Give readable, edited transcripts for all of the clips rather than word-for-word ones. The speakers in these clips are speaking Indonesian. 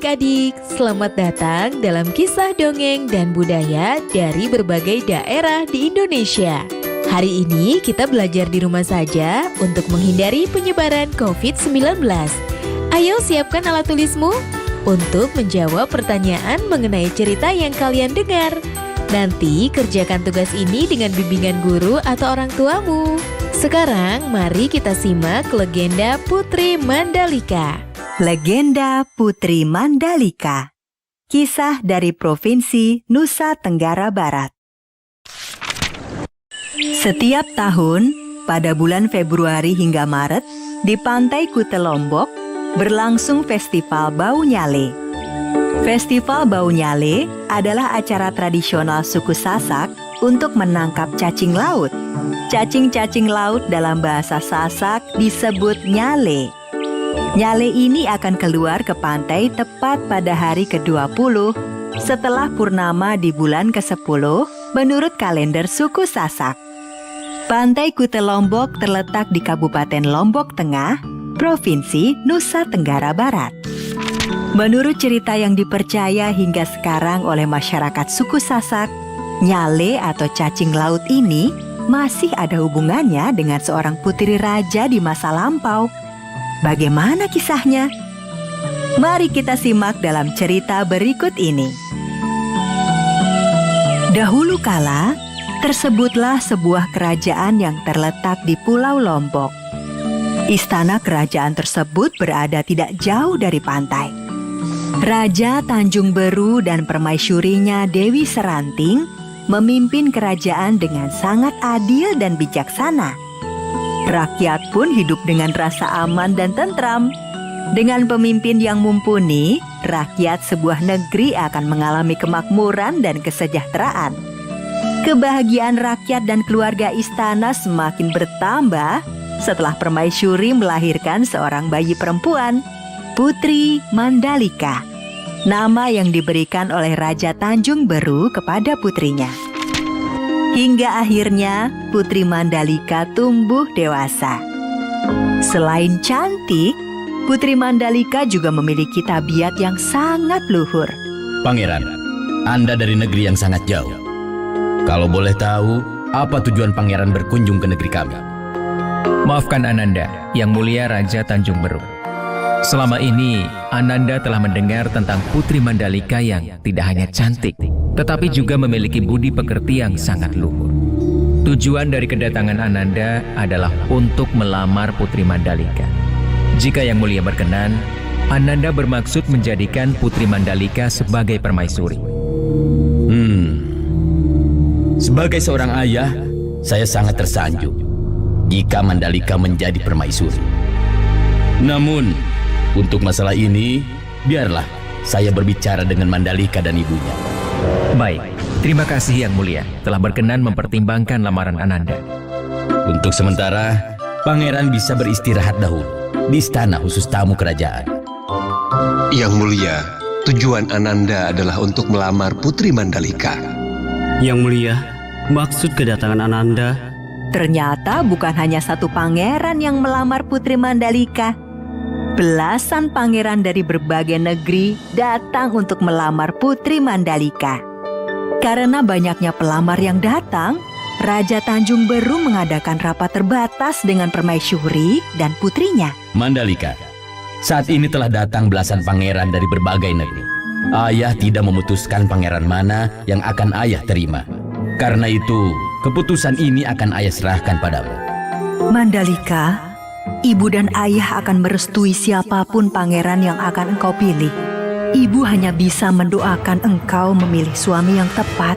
adik-adik, selamat datang dalam kisah dongeng dan budaya dari berbagai daerah di Indonesia. Hari ini kita belajar di rumah saja untuk menghindari penyebaran COVID-19. Ayo siapkan alat tulismu untuk menjawab pertanyaan mengenai cerita yang kalian dengar. Nanti kerjakan tugas ini dengan bimbingan guru atau orang tuamu. Sekarang mari kita simak legenda Putri Mandalika. Legenda Putri Mandalika. Kisah dari Provinsi Nusa Tenggara Barat. Setiap tahun, pada bulan Februari hingga Maret, di Pantai Kuta Lombok, berlangsung Festival Bau Nyale. Festival Bau Nyale adalah acara tradisional suku Sasak untuk menangkap cacing laut. Cacing-cacing laut dalam bahasa Sasak disebut nyale. Nyale ini akan keluar ke pantai tepat pada hari ke-20 setelah purnama di bulan ke-10 menurut kalender suku Sasak. Pantai Kuta Lombok terletak di Kabupaten Lombok Tengah, Provinsi Nusa Tenggara Barat. Menurut cerita yang dipercaya hingga sekarang oleh masyarakat suku Sasak, nyale atau cacing laut ini masih ada hubungannya dengan seorang putri raja di masa lampau. Bagaimana kisahnya? Mari kita simak dalam cerita berikut ini. Dahulu kala, tersebutlah sebuah kerajaan yang terletak di Pulau Lombok. Istana kerajaan tersebut berada tidak jauh dari pantai. Raja Tanjung Beru dan permaisurinya Dewi Seranting memimpin kerajaan dengan sangat adil dan bijaksana. Rakyat pun hidup dengan rasa aman dan tentram. Dengan pemimpin yang mumpuni, rakyat sebuah negeri akan mengalami kemakmuran dan kesejahteraan. Kebahagiaan rakyat dan keluarga istana semakin bertambah setelah permaisuri melahirkan seorang bayi perempuan, Putri Mandalika, nama yang diberikan oleh Raja Tanjung Beru kepada putrinya. Hingga akhirnya Putri Mandalika tumbuh dewasa. Selain cantik, Putri Mandalika juga memiliki tabiat yang sangat luhur. Pangeran, Anda dari negeri yang sangat jauh. Kalau boleh tahu, apa tujuan pangeran berkunjung ke negeri kami? Maafkan Ananda, Yang Mulia Raja Tanjung Beru. Selama ini, Ananda telah mendengar tentang Putri Mandalika yang tidak hanya cantik, tetapi juga memiliki budi pekerti yang sangat luhur. Tujuan dari kedatangan Ananda adalah untuk melamar Putri Mandalika. Jika Yang Mulia berkenan, Ananda bermaksud menjadikan Putri Mandalika sebagai permaisuri. Sebagai seorang ayah, saya sangat tersanjung jika Mandalika menjadi permaisuri. Namun, untuk masalah ini, biarlah saya berbicara dengan Mandalika dan ibunya. Baik, terima kasih Yang Mulia telah berkenan mempertimbangkan lamaran Ananda. Untuk sementara, pangeran bisa beristirahat dahulu di istana khusus tamu kerajaan. Yang Mulia, tujuan Ananda adalah untuk melamar Putri Mandalika. Yang Mulia, maksud kedatangan Ananda, Ternyata bukan hanya satu pangeran yang melamar Putri Mandalika. Belasan pangeran dari berbagai negeri datang untuk melamar Putri Mandalika. Karena banyaknya pelamar yang datang, Raja Tanjung Beru mengadakan rapat terbatas dengan permaisuri dan putrinya. Mandalika, saat ini telah datang belasan pangeran dari berbagai negeri. Ayah tidak memutuskan pangeran mana yang akan ayah terima. Karena itu, keputusan ini akan ayah serahkan padamu. Mandalika, ibu dan ayah akan merestui siapapun pangeran yang akan engkau pilih. Ibu hanya bisa mendoakan engkau memilih suami yang tepat.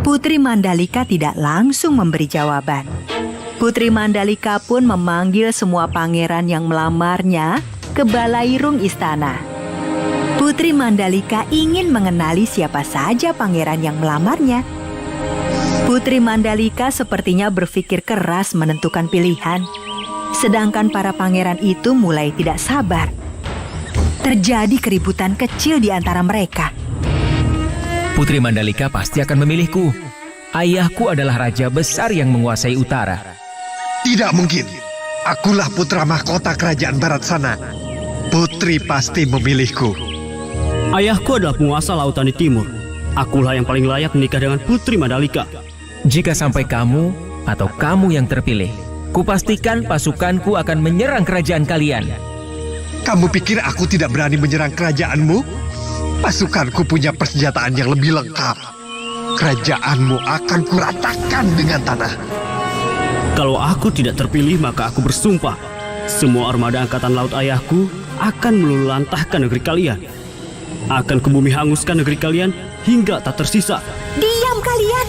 Putri Mandalika tidak langsung memberi jawaban. Putri Mandalika pun memanggil semua pangeran yang melamarnya ke balairung istana. Putri Mandalika ingin mengenali siapa saja pangeran yang melamarnya. Putri Mandalika sepertinya berpikir keras menentukan pilihan. Sedangkan para pangeran itu mulai tidak sabar. Terjadi keributan kecil di antara mereka. Putri Mandalika pasti akan memilihku. Ayahku adalah raja besar yang menguasai utara. Tidak mungkin. Akulah putra mahkota kerajaan barat sana. Putri pasti memilihku. Ayahku adalah penguasa lautan di timur. Akulah yang paling layak menikah dengan Putri Mandalika. Jika sampai kamu atau kamu yang terpilih, kupastikan pasukanku akan menyerang kerajaan kalian. Kamu pikir aku tidak berani menyerang kerajaanmu? Pasukanku punya persenjataan yang lebih lengkap. Kerajaanmu akan kuratakan dengan tanah. Kalau aku tidak terpilih, maka aku bersumpah semua armada angkatan laut ayahku akan meluluhlantahkan negeri kalian. Akan kubumi hanguskan negeri kalian hingga tak tersisa. Diam kalian!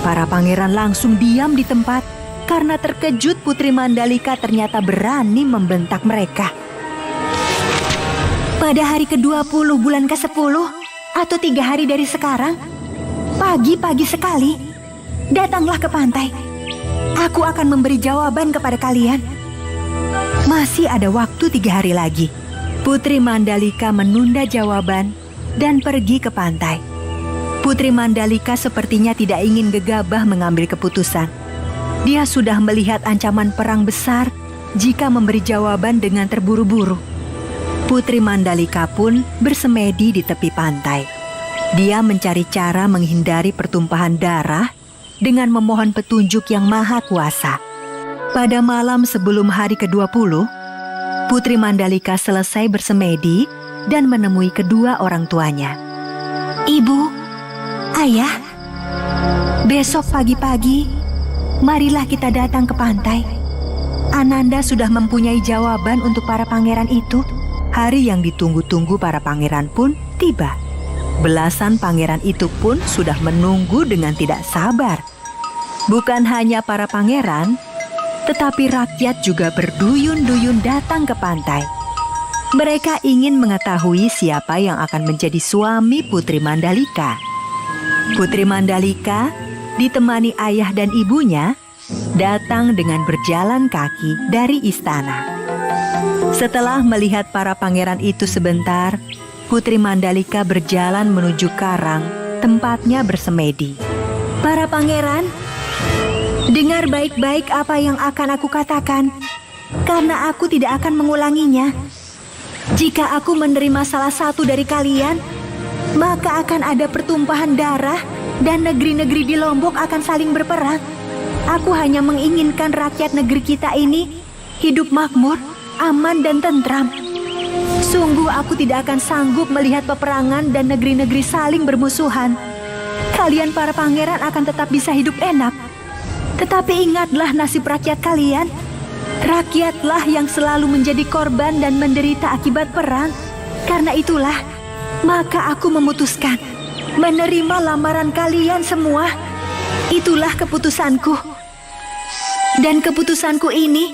Para pangeran langsung diam di tempat karena terkejut Putri Mandalika ternyata berani membentak mereka. Pada hari ke-20 bulan ke-10 atau 3 hari dari sekarang, pagi-pagi sekali, datanglah ke pantai. Aku akan memberi jawaban kepada kalian. Masih ada waktu 3 hari lagi. Putri Mandalika menunda jawaban dan pergi ke pantai. Putri Mandalika sepertinya tidak ingin gegabah mengambil keputusan. Dia sudah melihat ancaman perang besar jika memberi jawaban dengan terburu-buru. Putri Mandalika pun bersemedi di tepi pantai. Dia mencari cara menghindari pertumpahan darah dengan memohon petunjuk yang maha kuasa. Pada malam sebelum hari ke-20, Putri Mandalika selesai bersemedi dan menemui kedua orang tuanya. Ibu, ayah, besok pagi-pagi, marilah kita datang ke pantai. Ananda sudah mempunyai jawaban untuk para pangeran itu. Hari yang ditunggu-tunggu para pangeran pun tiba. Belasan pangeran itu pun sudah menunggu dengan tidak sabar. Bukan hanya para pangeran, tetapi rakyat juga berduyun-duyun datang ke pantai. Mereka ingin mengetahui siapa yang akan menjadi suami Putri Mandalika. Putri Mandalika ditemani ayah dan ibunya datang dengan berjalan kaki dari istana. Setelah melihat para pangeran itu sebentar, Putri Mandalika berjalan menuju karang tempatnya bersemedi. Para pangeran, dengar baik-baik apa yang akan aku katakan, karena aku tidak akan mengulanginya. Jika aku menerima salah satu dari kalian, maka akan ada pertumpahan darah dan negeri-negeri di Lombok akan saling berperang. Aku hanya menginginkan rakyat negeri kita ini hidup makmur, aman dan tentram. Sungguh aku tidak akan sanggup melihat peperangan dan negeri-negeri saling bermusuhan. Kalian para pangeran akan tetap bisa hidup enak. Tetapi ingatlah nasib rakyat kalian. Rakyatlah yang selalu menjadi korban dan menderita akibat perang. Karena itulah, maka aku memutuskan menerima lamaran kalian semua. Itulah keputusanku. Dan keputusanku ini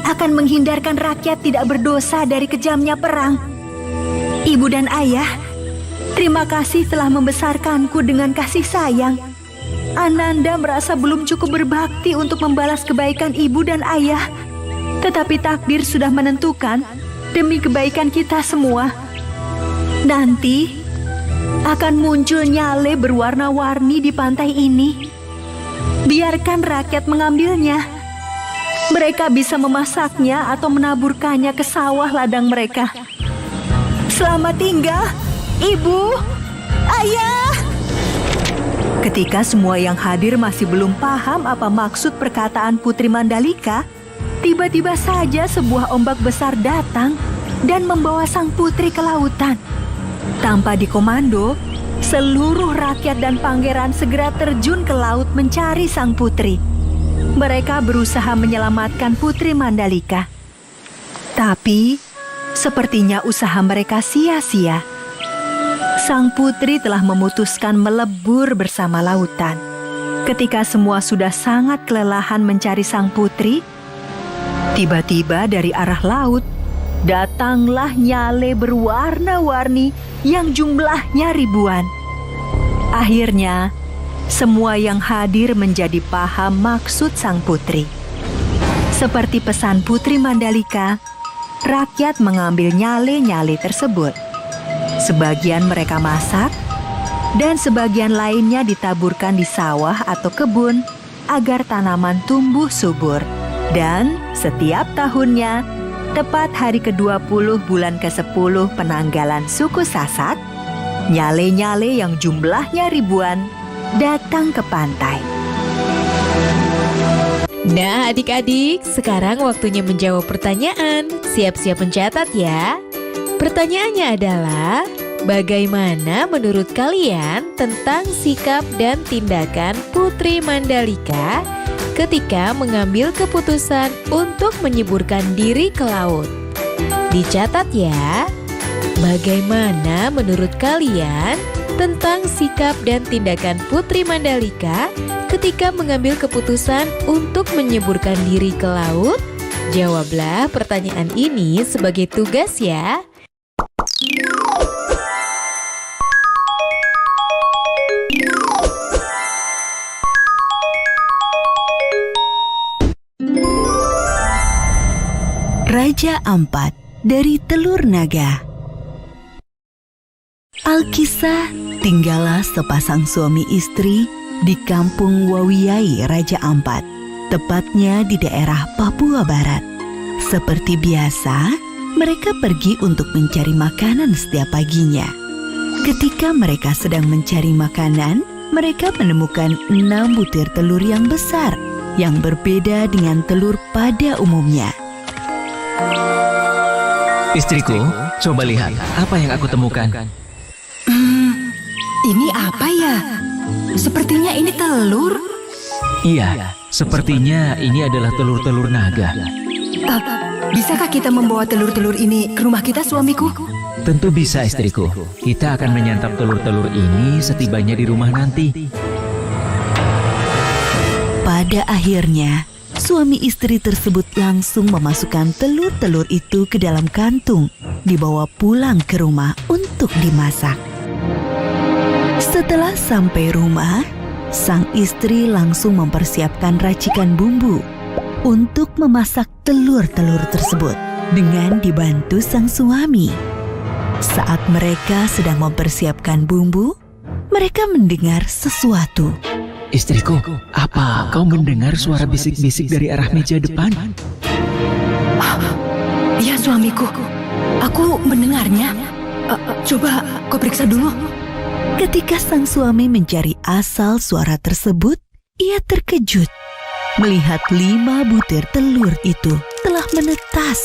akan menghindarkan rakyat tidak berdosa dari kejamnya perang. Ibu dan ayah, terima kasih telah membesarkanku dengan kasih sayang. Ananda merasa belum cukup berbakti untuk membalas kebaikan ibu dan ayah. Tetapi takdir sudah menentukan demi kebaikan kita semua. Nanti akan muncul nyale berwarna-warni di pantai ini. Biarkan rakyat mengambilnya. Mereka bisa memasaknya atau menaburkannya ke sawah ladang mereka. Selamat tinggal, ibu, ayah. Ketika semua yang hadir masih belum paham apa maksud perkataan Putri Mandalika, tiba-tiba saja sebuah ombak besar datang dan membawa sang putri ke lautan. Tanpa dikomando, seluruh rakyat dan pangeran segera terjun ke laut mencari sang putri. Mereka berusaha menyelamatkan Putri Mandalika. Tapi, sepertinya usaha mereka sia-sia. Sang putri telah memutuskan melebur bersama lautan. Ketika semua sudah sangat kelelahan mencari sang putri, tiba-tiba dari arah laut, datanglah nyale berwarna-warni yang jumlahnya ribuan. Akhirnya, semua yang hadir menjadi paham maksud sang putri. Seperti pesan Putri Mandalika, rakyat mengambil nyale-nyale tersebut. Sebagian mereka masak, dan sebagian lainnya ditaburkan di sawah atau kebun agar tanaman tumbuh subur. Dan setiap tahunnya, tepat hari ke-20 bulan ke-10 penanggalan suku Sasak, Nyale-nyale yang jumlahnya ribuan datang ke pantai. Nah adik-adik, sekarang waktunya menjawab pertanyaan. Siap-siap mencatat ya. Pertanyaannya adalah, bagaimana menurut kalian tentang sikap dan tindakan Putri Mandalika ketika mengambil keputusan untuk menyeburkan diri ke laut? Dicatat ya. Bagaimana menurut kalian tentang sikap dan tindakan Putri Mandalika ketika mengambil keputusan untuk menyeburkan diri ke laut? Jawablah pertanyaan ini sebagai tugas ya. Raja Ampat dari Telur Naga. Alkisah, tinggallah sepasang suami istri di kampung Wawiyai Raja Ampat, tepatnya di daerah Papua Barat. Seperti biasa, mereka pergi untuk mencari makanan setiap paginya. Ketika mereka sedang mencari makanan, mereka menemukan 6 butir telur yang besar, yang berbeda dengan telur pada umumnya. Istriku, coba lihat apa yang aku temukan. Ini apa ya? Sepertinya ini telur. Iya, sepertinya ini adalah telur-telur naga. Bisakah kita membawa telur-telur ini ke rumah kita, suamiku? Tentu bisa, istriku. Kita akan menyantap telur-telur ini setibanya di rumah nanti. Pada akhirnya, suami istri tersebut langsung memasukkan telur-telur itu ke dalam kantung, dibawa pulang ke rumah untuk dimasak. Setelah sampai rumah, sang istri langsung mempersiapkan racikan bumbu untuk memasak telur-telur tersebut dengan dibantu sang suami. Saat mereka sedang mempersiapkan bumbu, mereka mendengar sesuatu. Istriku, apa kau mendengar suara bisik-bisik dari arah meja depan? Iya, suamiku. Aku mendengarnya. Coba kau periksa dulu. Ketika sang suami mencari asal suara tersebut, ia terkejut melihat 5 butir telur itu telah menetas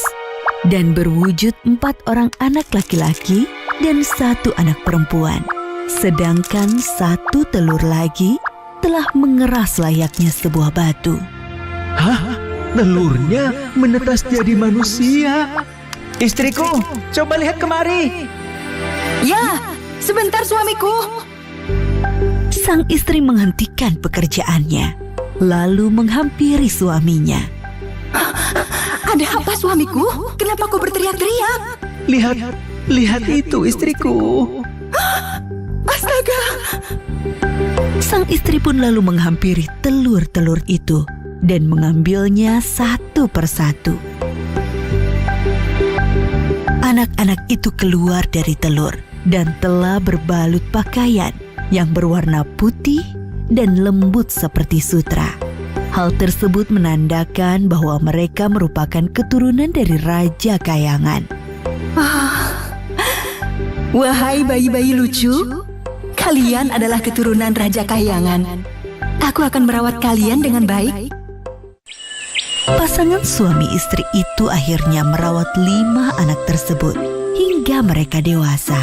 dan berwujud 4 orang anak laki-laki dan 1 anak perempuan. Sedangkan 1 telur lagi telah mengeras layaknya sebuah batu. Hah? Telurnya menetas jadi manusia. Istriku, coba lihat kemari. Ya, sebentar suamiku. Sang istri menghentikan pekerjaannya, lalu menghampiri suaminya. Ada apa suamiku? Kenapa kau berteriak-teriak? Lihat itu istriku. Astaga! Sang istri pun lalu menghampiri telur-telur itu dan mengambilnya satu persatu. Anak-anak itu keluar dari telur dan telah berbalut pakaian yang berwarna putih dan lembut seperti sutra. Hal tersebut menandakan bahwa mereka merupakan keturunan dari Raja Kayangan. Wahai bayi-bayi lucu, kalian adalah keturunan Raja Kayangan. Aku akan merawat kalian dengan baik. Pasangan suami istri itu akhirnya merawat 5 anak tersebut hingga mereka dewasa.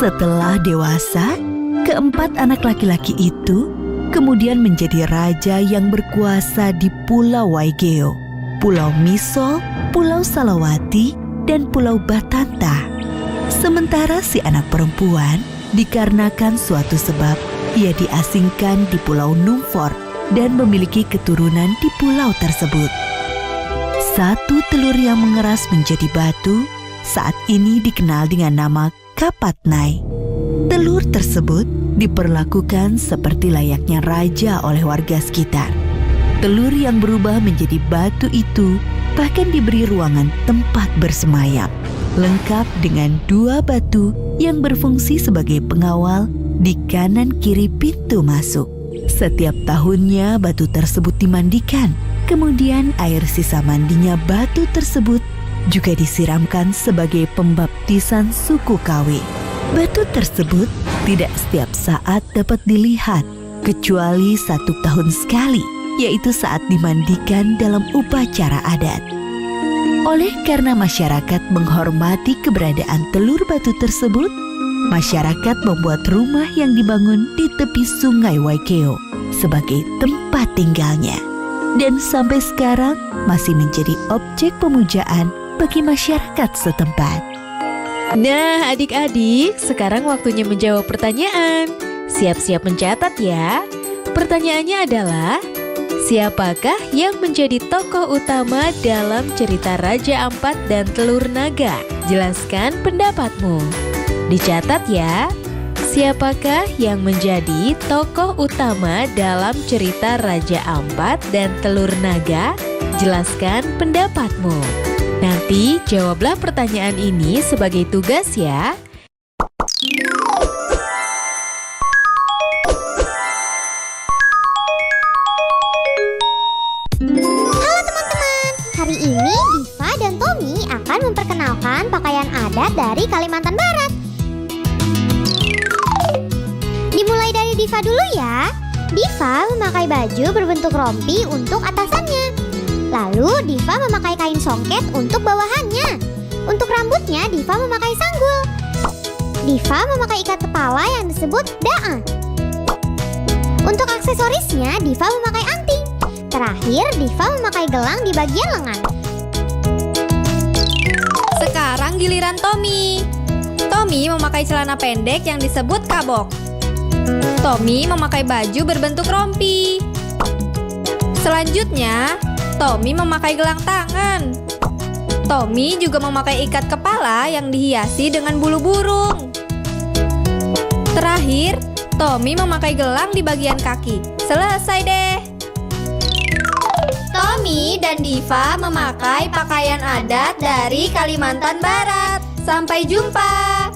Setelah dewasa, keempat anak laki-laki itu kemudian menjadi raja yang berkuasa di Pulau Waigeo, Pulau Misol, Pulau Salawati, dan Pulau Batanta. Sementara si anak perempuan, dikarenakan suatu sebab, ia diasingkan di Pulau Numfor dan memiliki keturunan di pulau tersebut. Satu telur yang mengeras menjadi batu saat ini dikenal dengan nama Kapatnai. Telur tersebut diperlakukan seperti layaknya raja oleh warga sekitar. Telur yang berubah menjadi batu itu bahkan diberi ruangan tempat bersemayam, lengkap dengan 2 batu yang berfungsi sebagai pengawal di kanan kiri pintu masuk. Setiap tahunnya batu tersebut dimandikan, kemudian air sisa mandinya batu tersebut juga disiramkan sebagai pembaptisan suku Kawi. Batu tersebut tidak setiap saat dapat dilihat, kecuali 1 tahun sekali, yaitu saat dimandikan dalam upacara adat. Oleh karena masyarakat menghormati keberadaan telur batu tersebut, masyarakat membuat rumah yang dibangun di tepi sungai Waikeo sebagai tempat tinggalnya. Dan sampai sekarang masih menjadi objek pemujaan bagi masyarakat setempat. Nah, adik-adik, sekarang waktunya menjawab pertanyaan. Siap-siap mencatat ya. Pertanyaannya adalah, siapakah yang menjadi tokoh utama dalam cerita Raja Ampat dan Telur Naga? Jelaskan pendapatmu. Dicatat ya. Siapakah yang menjadi tokoh utama dalam cerita Raja Ampat dan Telur Naga? Jelaskan pendapatmu. Nanti jawablah pertanyaan ini sebagai tugas ya. Halo teman-teman, hari ini Diva dan Tommy akan memperkenalkan pakaian adat dari Kalimantan Barat. Dimulai dari Diva dulu ya. Diva memakai baju berbentuk rompi untuk atasannya. Lalu Diva memakai kain songket untuk bawahannya. Untuk rambutnya Diva memakai sanggul. Diva memakai ikat kepala yang disebut daan. Untuk aksesorisnya Diva memakai anting. Terakhir Diva memakai gelang di bagian lengan. Sekarang giliran Tommy. Tommy memakai celana pendek yang disebut kabok. Tommy memakai baju berbentuk rompi. Selanjutnya, Tommy memakai gelang tangan. Tommy juga memakai ikat kepala yang dihiasi dengan bulu burung. Terakhir, Tommy memakai gelang di bagian kaki. Selesai deh. Tommy dan Diva memakai pakaian adat dari Kalimantan Barat. Sampai jumpa.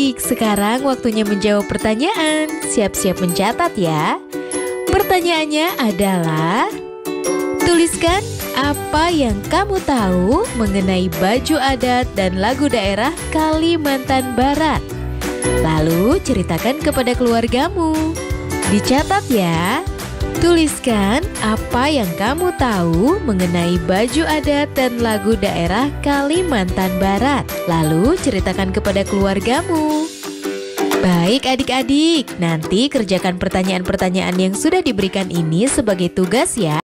adik-adik, sekarang waktunya menjawab pertanyaan. Siap-siap mencatat ya. Pertanyaannya adalah, tuliskan apa yang kamu tahu mengenai baju adat dan lagu daerah Kalimantan Barat. Lalu ceritakan kepada keluargamu. Dicatat ya. Tuliskan apa yang kamu tahu mengenai baju adat dan lagu daerah Kalimantan Barat. Lalu ceritakan kepada keluargamu. Baik adik-adik, nanti kerjakan pertanyaan-pertanyaan yang sudah diberikan ini sebagai tugas ya.